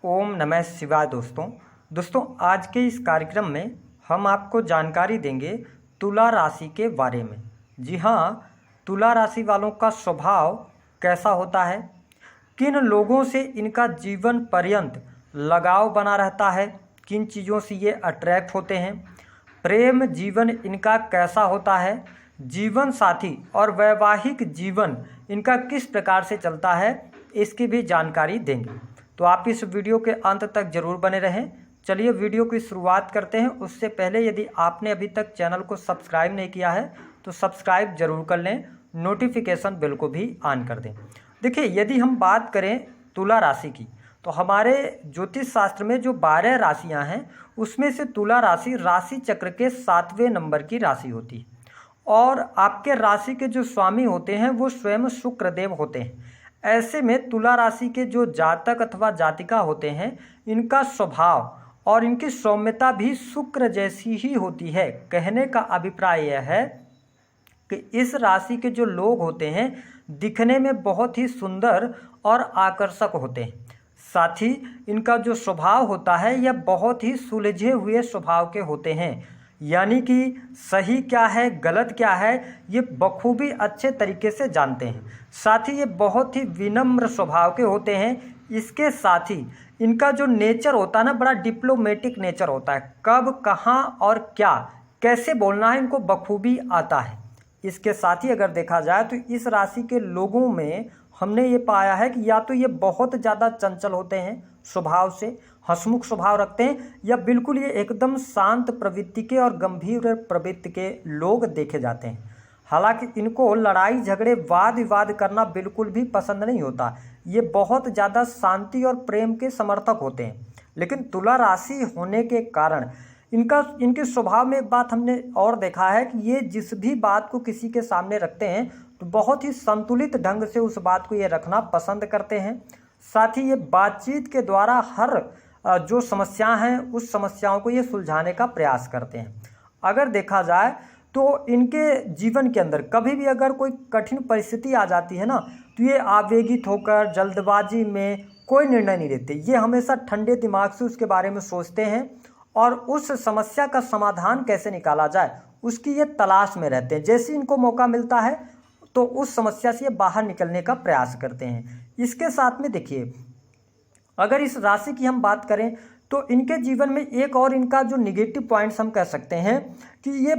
ओम नमः शिवाय। दोस्तों आज के इस कार्यक्रम में हम आपको जानकारी देंगे तुला राशि के बारे में। जी हाँ, तुला राशि वालों का स्वभाव कैसा होता है, किन लोगों से इनका जीवन पर्यंत लगाव बना रहता है, किन चीज़ों से ये अट्रैक्ट होते हैं, प्रेम जीवन इनका कैसा होता है, जीवन साथी और वैवाहिक जीवन इनका किस प्रकार से चलता है, इसकी भी जानकारी देंगे। तो आप इस वीडियो के अंत तक जरूर बने रहें। चलिए वीडियो की शुरुआत करते हैं। उससे पहले यदि आपने अभी तक चैनल को सब्सक्राइब नहीं किया है तो सब्सक्राइब जरूर कर लें, नोटिफिकेशन बेल को भी ऑन कर दें। देखिए, यदि हम बात करें तुला राशि की तो हमारे ज्योतिष शास्त्र में जो 12 राशियां हैं उसमें से तुला राशि राशि चक्र के 7वें नंबर की राशि होती है और आपके राशि के जो स्वामी होते हैं वो स्वयं शुक्रदेव होते हैं। ऐसे में तुला राशि के जो जातक अथवा जातिका होते हैं इनका स्वभाव और इनकी सौम्यता भी शुक्र जैसी ही होती है। कहने का अभिप्राय यह है कि इस राशि के जो लोग होते हैं दिखने में बहुत ही सुंदर और आकर्षक होते हैं। साथ ही इनका जो स्वभाव होता है यह बहुत ही सुलझे हुए स्वभाव के होते हैं, यानी कि सही क्या है गलत क्या है ये बखूबी अच्छे तरीके से जानते हैं। साथ ही ये बहुत ही विनम्र स्वभाव के होते हैं। इसके साथ ही इनका जो नेचर होता है ना, बड़ा डिप्लोमेटिक नेचर होता है। कब कहाँ और क्या कैसे बोलना है इनको बखूबी आता है। इसके साथ ही अगर देखा जाए तो इस राशि के लोगों में हमने ये पाया है कि या तो ये बहुत ज़्यादा चंचल होते हैं, स्वभाव से हंसमुख स्वभाव रखते हैं, या बिल्कुल ये एकदम शांत प्रवृत्ति के और गंभीर प्रवृत्ति के लोग देखे जाते हैं। हालांकि इनको लड़ाई झगड़े वाद विवाद करना बिल्कुल भी पसंद नहीं होता। ये बहुत ज़्यादा शांति और प्रेम के समर्थक होते हैं। लेकिन तुला राशि होने के कारण इनके स्वभाव में एक बात हमने और देखा है कि ये जिस भी बात को किसी के सामने रखते हैं तो बहुत ही संतुलित ढंग से उस बात को ये रखना पसंद करते हैं। साथ ही ये बातचीत के द्वारा हर जो समस्याएं हैं उस समस्याओं को ये सुलझाने का प्रयास करते हैं। अगर देखा जाए तो इनके जीवन के अंदर कभी भी अगर कोई कठिन परिस्थिति आ जाती है ना तो ये आवेगित होकर जल्दबाजी में कोई निर्णय नहीं लेते। ये हमेशा ठंडे दिमाग से उसके बारे में सोचते हैं और उस समस्या का समाधान कैसे निकाला जाए उसकी ये तलाश में रहते हैं। जैसे इनको मौका मिलता है तो उस समस्या से ये बाहर निकलने का प्रयास करते हैं। इसके साथ में देखिए, अगर इस राशि की हम बात करें तो इनके जीवन में एक और इनका जो निगेटिव पॉइंट्स हम कह सकते हैं कि ये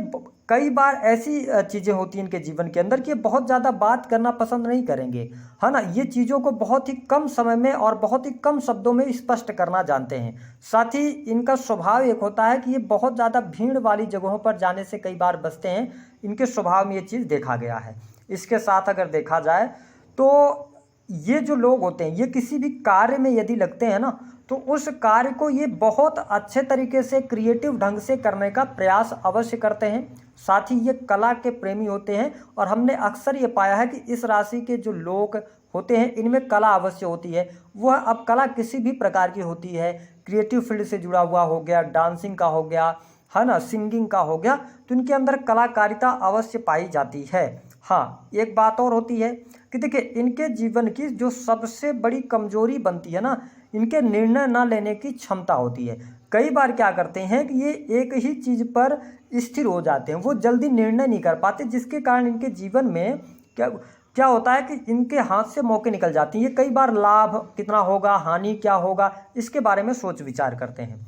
कई बार ऐसी चीज़ें होती हैं इनके जीवन के अंदर कि ये बहुत ज़्यादा बात करना पसंद नहीं करेंगे, है ना। ये चीज़ों को बहुत ही कम समय में और बहुत ही कम शब्दों में स्पष्ट करना जानते हैं। साथ ही इनका स्वभाव एक होता है कि ये बहुत ज़्यादा भीड़ वाली जगहों पर जाने से कई बार बचते हैं। इनके स्वभाव में ये चीज़ देखा गया है। इसके साथ अगर देखा जाए तो ये जो लोग होते हैं ये किसी भी कार्य में यदि लगते हैं ना तो उस कार्य को ये बहुत अच्छे तरीके से क्रिएटिव ढंग से करने का प्रयास अवश्य करते हैं। साथ ही ये कला के प्रेमी होते हैं और हमने अक्सर ये पाया है कि इस राशि के जो लोग होते हैं इनमें कला अवश्य होती है। वह अब कला किसी भी प्रकार की होती है, क्रिएटिव फील्ड से जुड़ा हुआ हो गया, डांसिंग का हो गया, है ना, सिंगिंग का हो गया, तो इनके अंदर कलाकारिता अवश्य पाई जाती है। हाँ, एक बात और होती है कि देखिए इनके जीवन की जो सबसे बड़ी कमजोरी बनती है ना, इनके निर्णय ना लेने की क्षमता होती है। कई बार क्या करते हैं कि ये एक ही चीज़ पर स्थिर हो जाते हैं, वो जल्दी निर्णय नहीं कर पाते, जिसके कारण इनके जीवन में क्या होता है कि इनके हाथ से मौके निकल जाते हैं। ये कई बार लाभ कितना होगा, हानि क्या होगा, इसके बारे में सोच विचार करते हैं।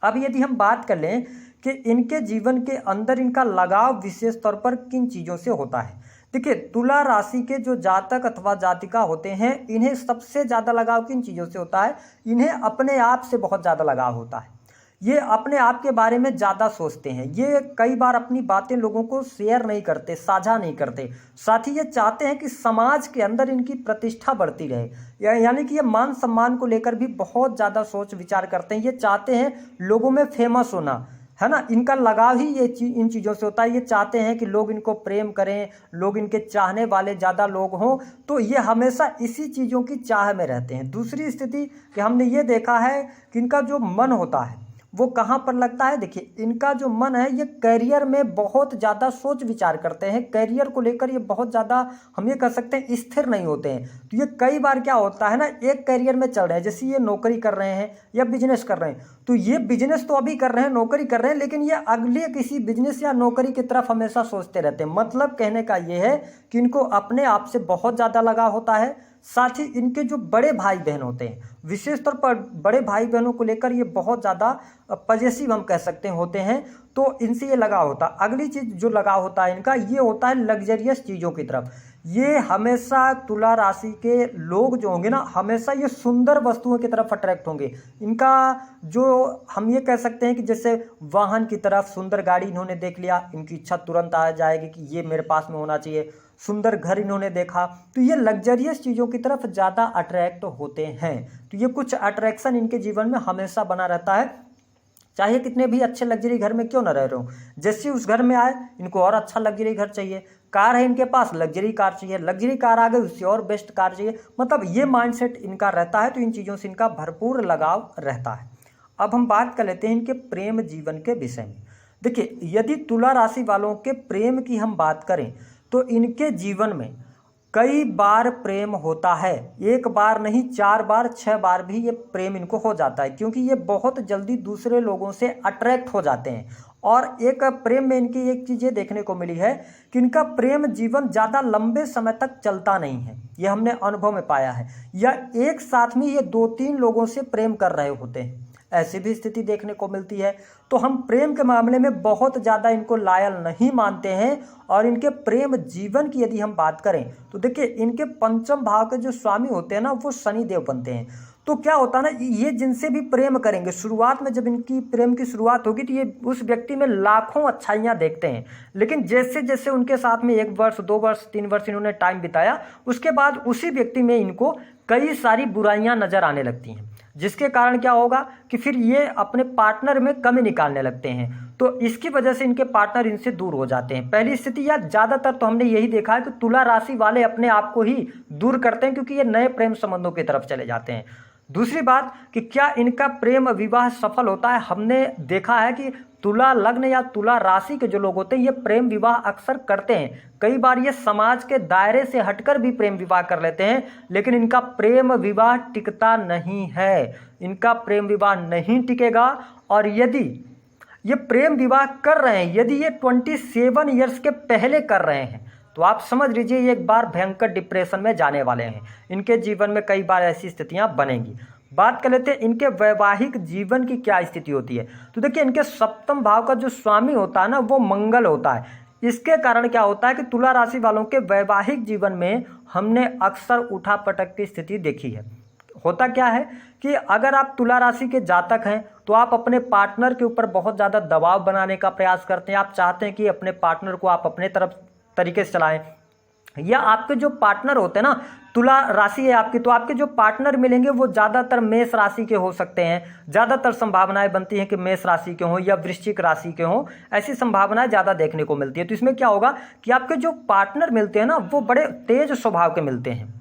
अब यदि हम बात कर लें कि इनके जीवन के अंदर इनका लगाव विशेष तौर पर किन चीज़ों से होता है। देखिए, तुला राशि के जो जातक अथवा जातिका होते हैं इन्हें सबसे ज़्यादा लगाव किन चीज़ों से होता है, इन्हें अपने आप से बहुत ज़्यादा लगाव होता है। ये अपने आप के बारे में ज़्यादा सोचते हैं। ये कई बार अपनी बातें लोगों को शेयर नहीं करते, साझा नहीं करते। साथ ही ये चाहते हैं कि समाज के अंदर इनकी प्रतिष्ठा बढ़ती रहे, यानी कि ये मान सम्मान को लेकर भी बहुत ज़्यादा सोच विचार करते हैं। ये चाहते हैं लोगों में फेमस होना, है ना। इनका लगाव ही इन चीज़ों से होता है। ये चाहते हैं कि लोग इनको प्रेम करें, लोग इनके चाहने वाले ज़्यादा लोग हों, तो ये हमेशा इसी चीज़ों की चाह में रहते हैं। दूसरी स्थिति कि हमने ये देखा है कि इनका जो मन होता है वो कहाँ पर लगता है? देखिए, इनका जो मन है ये करियर में बहुत ज़्यादा सोच विचार करते हैं, करियर को लेकर ये बहुत ज़्यादा हम ये कह सकते हैं स्थिर नहीं होते हैं। तो ये कई बार क्या होता है ना, एक करियर में चल रहे हैं, जैसे ये नौकरी कर रहे हैं या बिजनेस कर रहे हैं, तो ये बिजनेस तो अभी कर रहे हैं, नौकरी कर रहे हैं, लेकिन ये अगले किसी बिजनेस या नौकरी की तरफ हमेशा सोचते रहते हैं। मतलब कहने का ये है कि इनको अपने आप से बहुत ज़्यादा लगाव होता है। साथ ही इनके जो बड़े भाई बहन होते हैं, विशेष तौर पर बड़े भाई बहनों को लेकर ये बहुत ज़्यादा पजेसिव हम कह सकते हैं होते हैं, तो इनसे ये लगाव होता है। अगली चीज़ जो लगाव होता है इनका, ये होता है लग्जरियस चीज़ों की तरफ। ये हमेशा तुला राशि के लोग जो होंगे ना, हमेशा ये सुंदर वस्तुओं की तरफ अट्रैक्ट होंगे। इनका जो हम ये कह सकते हैं कि जैसे वाहन की तरफ, सुंदर गाड़ी इन्होंने देख लिया, इनकी इच्छा तुरंत आ जाएगी कि ये मेरे पास में होना चाहिए। सुंदर घर इन्होंने देखा, तो ये लग्जरियस चीज़ों की तरफ ज़्यादा अट्रैक्ट होते हैं। तो ये कुछ अट्रैक्शन इनके जीवन में हमेशा बना रहता है, चाहे कितने भी अच्छे लग्जरी घर में क्यों ना रह रहे हो। जैसे उस घर में आए, इनको और अच्छा लग्जरी घर चाहिए। कार है इनके पास, लग्जरी कार चाहिए, लग्जरी कार आ गई, उससे और बेस्ट कार चाहिए। मतलब ये माइंडसेट इनका रहता है, तो इन चीज़ों से इनका भरपूर लगाव रहता है। अब हम बात कर लेते हैं इनके प्रेम जीवन के विषय में। देखिए, यदि तुला राशि वालों के प्रेम की हम बात करें तो इनके जीवन में कई बार प्रेम होता है। एक बार नहीं, 4 बार 6 बार भी ये प्रेम इनको हो जाता है, क्योंकि ये बहुत जल्दी दूसरे लोगों से अट्रैक्ट हो जाते हैं। और एक प्रेम में इनकी एक चीज़ ये देखने को मिली है कि इनका प्रेम जीवन ज़्यादा लंबे समय तक चलता नहीं है। ये हमने अनुभव में पाया है, या एक साथ में ये 2-3 लोगों से प्रेम कर रहे होते हैं, ऐसी भी स्थिति देखने को मिलती है। तो हम प्रेम के मामले में बहुत ज़्यादा इनको लायल नहीं मानते हैं। और इनके प्रेम जीवन की यदि हम बात करें तो देखिए, इनके पंचम भाव के जो स्वामी होते हैं ना, वो शनिदेव बनते हैं। तो क्या होता है ना, ये जिनसे भी प्रेम करेंगे, शुरुआत में जब इनकी प्रेम की शुरुआत होगी तो ये उस व्यक्ति में लाखों अच्छाइयाँ देखते हैं, लेकिन जैसे जैसे उनके साथ में 1 वर्ष 2 वर्ष 3 वर्ष इन्होंने टाइम बिताया, उसके बाद उसी व्यक्ति में इनको कई सारी बुराइयाँ नज़र आने लगती हैं, जिसके कारण क्या होगा कि फिर ये अपने पार्टनर में कमी निकालने लगते हैं। तो इसकी वजह से इनके पार्टनर इनसे दूर हो जाते हैं। पहली स्थिति, या ज़्यादातर तो हमने यही देखा है कि तुला राशि वाले अपने आप को ही दूर करते हैं, क्योंकि ये नए प्रेम संबंधों की तरफ चले जाते हैं। दूसरी बात कि क्या इनका प्रेम विवाह सफल होता है? हमने देखा है कि तुला लग्न या तुला राशि के जो लोग होते हैं, ये प्रेम विवाह अक्सर करते हैं। कई बार ये समाज के दायरे से हटकर भी प्रेम विवाह कर लेते हैं, लेकिन इनका प्रेम विवाह टिकता नहीं है। इनका प्रेम विवाह नहीं टिकेगा। और यदि ये प्रेम विवाह कर रहे हैं, यदि ये 27 ईयर्स के पहले कर रहे हैं, तो आप समझ लीजिए ये एक बार भयंकर डिप्रेशन में जाने वाले हैं। इनके जीवन में कई बार ऐसी स्थितियां बनेंगी। बात कर लेते हैं इनके वैवाहिक जीवन की क्या स्थिति होती है। तो देखिए, इनके सप्तम भाव का जो स्वामी होता है ना, वो मंगल होता है। इसके कारण क्या होता है कि तुला राशि वालों के वैवाहिक जीवन में हमने अक्सर उठापटक की स्थिति देखी है। होता क्या है कि अगर आप तुला राशि के जातक हैं तो आप अपने पार्टनर के ऊपर बहुत ज़्यादा दबाव बनाने का प्रयास करते हैं। आप चाहते हैं कि अपने पार्टनर को आप अपने तरफ तरीके से चलाएं, या आपके जो पार्टनर होते हैं ना, तुला राशि है आपकी, तो आपके जो पार्टनर मिलेंगे वो ज़्यादातर मेष राशि के हो सकते हैं। ज़्यादातर संभावनाएं बनती हैं कि मेष राशि के हों या वृश्चिक राशि के हों, ऐसी संभावनाएं ज़्यादा देखने को मिलती है। तो इसमें क्या होगा कि आपके जो पार्टनर मिलते हैं ना, वो बड़े तेज स्वभाव के मिलते हैं।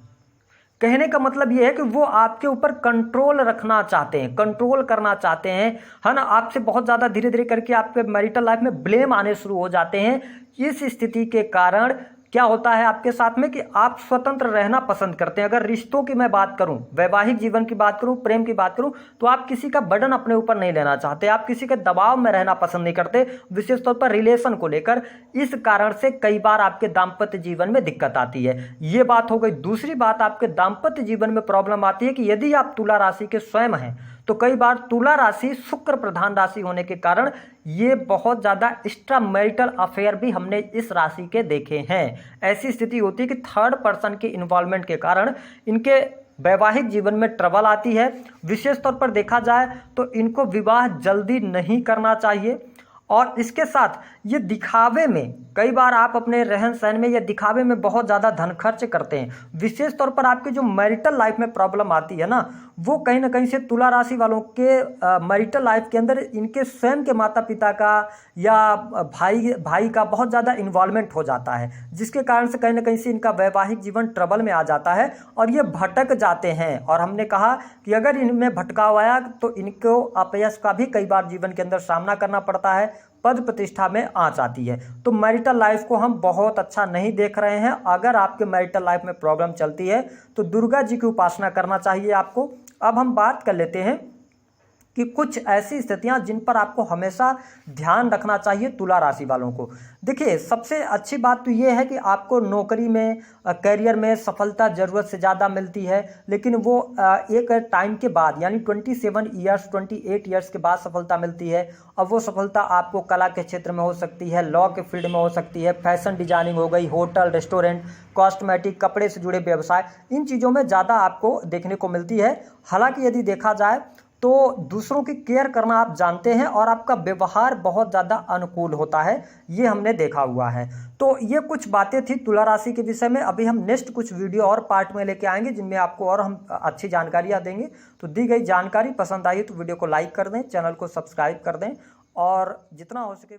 कहने का मतलब ये है कि वो आपके ऊपर कंट्रोल रखना चाहते हैं, कंट्रोल करना चाहते हैं, है ना। आपसे बहुत ज़्यादा धीरे धीरे करके आपके मैरिटल लाइफ में ब्लेम आने शुरू हो जाते हैं। इस स्थिति के कारण क्या होता है आपके साथ में कि आप स्वतंत्र रहना पसंद करते हैं। अगर रिश्तों की मैं बात करूं, वैवाहिक जीवन की बात करूं, प्रेम की बात करूं, तो आप किसी का बर्डन अपने ऊपर नहीं लेना चाहते, आप किसी के दबाव में रहना पसंद नहीं करते, विशेष तौर पर रिलेशन को लेकर। इस कारण से कई बार आपके दाम्पत्य जीवन में दिक्कत आती है। ये बात हो गई। दूसरी बात, आपके दाम्पत्य जीवन में प्रॉब्लम आती है कि यदि आप तुला राशि के स्वयं हैं तो कई बार तुला राशि शुक्र प्रधान राशि होने के कारण ये बहुत ज़्यादा एक्स्ट्रा मैरिटल अफेयर भी हमने इस राशि के देखे हैं। ऐसी स्थिति होती है कि थर्ड पर्सन के इन्वॉल्वमेंट के कारण इनके वैवाहिक जीवन में ट्रबल आती है। विशेष तौर पर देखा जाए तो इनको विवाह जल्दी नहीं करना चाहिए। और इसके साथ ये दिखावे में, कई बार आप अपने रहन सहन में या दिखावे में बहुत ज़्यादा धन खर्च करते हैं। विशेष तौर पर आपके जो मैरिटल लाइफ में प्रॉब्लम आती है ना, वो कहीं ना कहीं से तुला राशि वालों के मैरिटल लाइफ के अंदर इनके स्वयं के माता पिता का या भाई का बहुत ज़्यादा इन्वॉल्वमेंट हो जाता है, जिसके कारण से कहीं ना कहीं से इनका वैवाहिक जीवन ट्रबल में आ जाता है और ये भटक जाते हैं। और हमने कहा कि अगर इनमें भटकाव आया तो इनको अपयश का भी कई बार जीवन के अंदर सामना करना पड़ता है, पद प्रतिष्ठा में आंच आती है। तो मैरिटल लाइफ को हम बहुत अच्छा नहीं देख रहे हैं। अगर आपके मैरिटल लाइफ में प्रॉब्लम चलती है तो दुर्गा जी की उपासना करना चाहिए आपको। अब हम बात कर लेते हैं कि कुछ ऐसी स्थितियां जिन पर आपको हमेशा ध्यान रखना चाहिए तुला राशि वालों को। देखिए, सबसे अच्छी बात तो ये है कि आपको नौकरी में, करियर में सफलता ज़रूरत से ज़्यादा मिलती है, लेकिन वो एक टाइम के बाद, यानी 28 ईयर्स के बाद सफलता मिलती है। अब वो सफलता आपको कला के क्षेत्र में हो सकती है, लॉ के फील्ड में हो सकती है, फैशन डिजाइनिंग हो गई, होटल, रेस्टोरेंट, कॉस्मेटिक, कपड़े से जुड़े व्यवसाय, इन चीज़ों में ज़्यादा आपको देखने को मिलती है। हालांकि यदि देखा जाए तो दूसरों की केयर करना आप जानते हैं और आपका व्यवहार बहुत ज़्यादा अनुकूल होता है, ये हमने देखा हुआ है। तो ये कुछ बातें थी तुला राशि के विषय में। अभी हम नेक्स्ट कुछ वीडियो और पार्ट में लेके आएंगे जिनमें आपको और हम अच्छी जानकारियाँ देंगे। तो दी गई जानकारी पसंद आई तो वीडियो को लाइक कर दें, चैनल को सब्सक्राइब कर दें और जितना हो सके